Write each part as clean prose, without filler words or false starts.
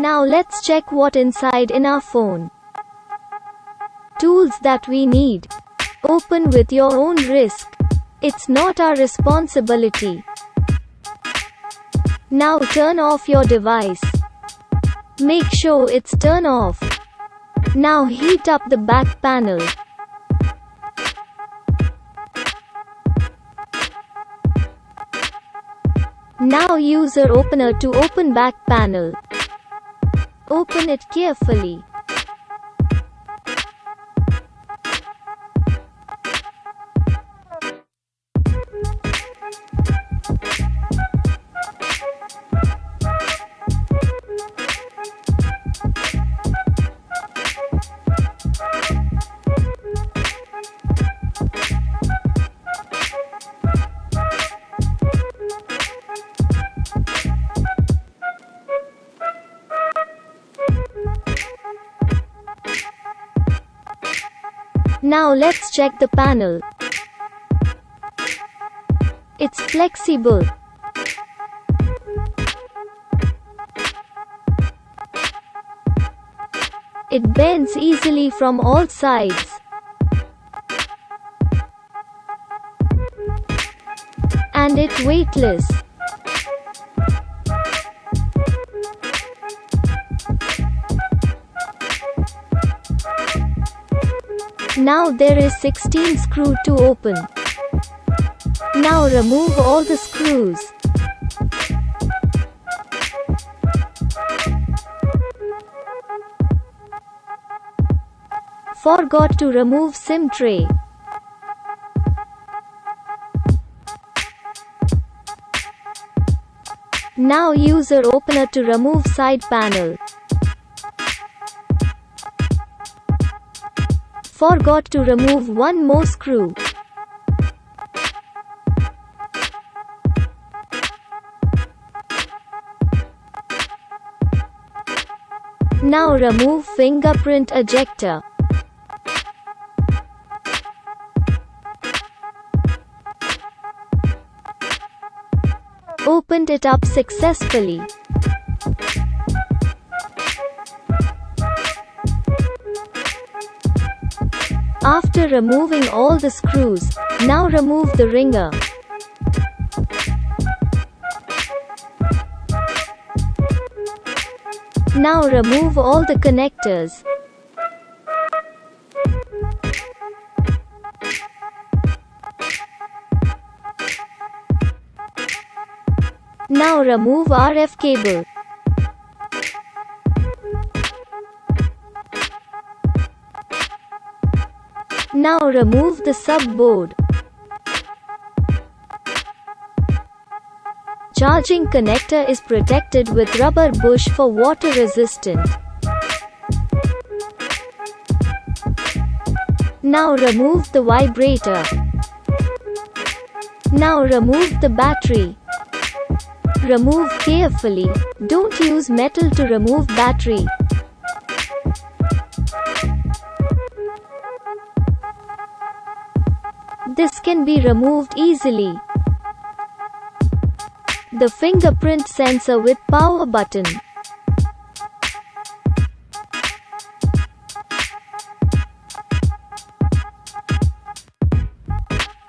Now let's check what inside in our phone. Tools that we need. Open with your own risk. It's not our responsibility. Now turn off your device. Make sure it's turned off. Now heat up the back panel. Now use your opener to open back panel. Open it carefully. Now let's check the panel. It's flexible. It bends easily from all sides. And it's weightless. Now there is 16 screw to open. Now remove all the screws. Forgot to remove SIM tray. Now use your opener to remove side panel. Forgot to remove one more screw. Now remove fingerprint ejector. Opened it up successfully. After removing all the screws, now remove the ringer. Now remove all the connectors. Now remove RF cable. Now remove the sub-board. Charging connector is protected with rubber bush for water resistant. Now remove the vibrator. Now remove the battery. Remove carefully. Don't use metal to remove battery. This can be removed easily. The fingerprint sensor with power button.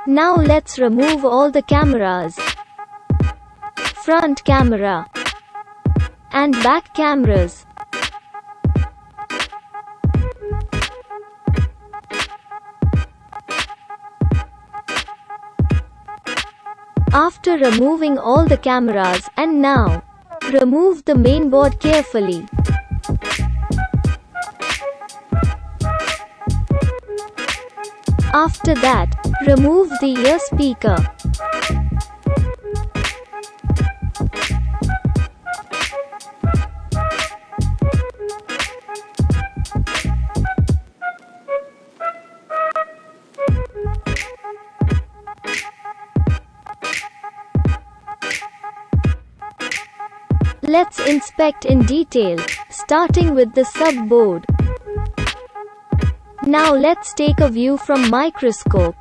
Now let's remove all the cameras. Front camera and back cameras. After removing all the cameras, and now remove the main board carefully. After that, remove the ear speaker. Let's inspect in detail, starting with the sub-board. Now let's take a view from microscope.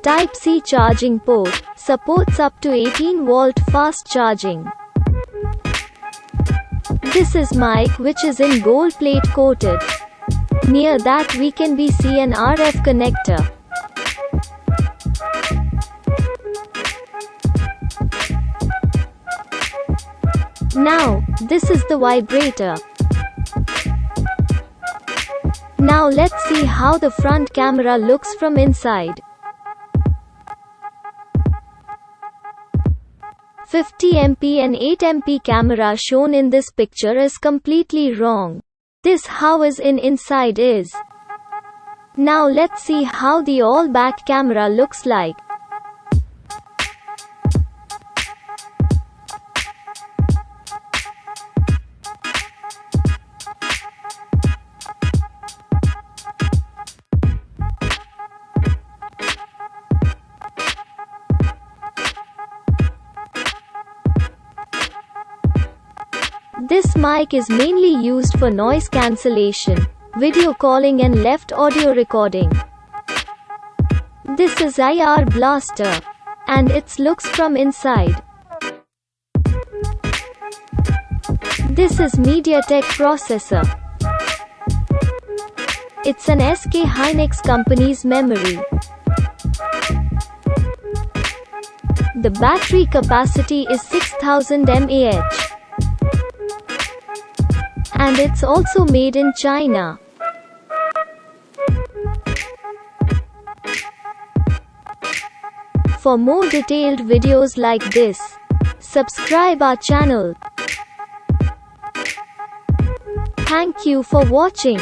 Type-C charging port, supports up to 18-volt fast charging. This is mic which is in gold plate coated. Near that we can see an RF connector. Now, this is the vibrator. Now let's see how the front camera looks from inside. 50MP and 8MP camera shown in this picture is completely wrong. This how is inside is. Now let's see how the all back camera looks like. This mic is mainly used for noise cancellation, video calling and left audio recording. This is IR blaster, and it looks from inside. This is MediaTek processor. It's an SK Hynix company's memory. The battery capacity is 6000 mAh. And it's also made in China. For more detailed videos like this, subscribe our channel. Thank you for watching.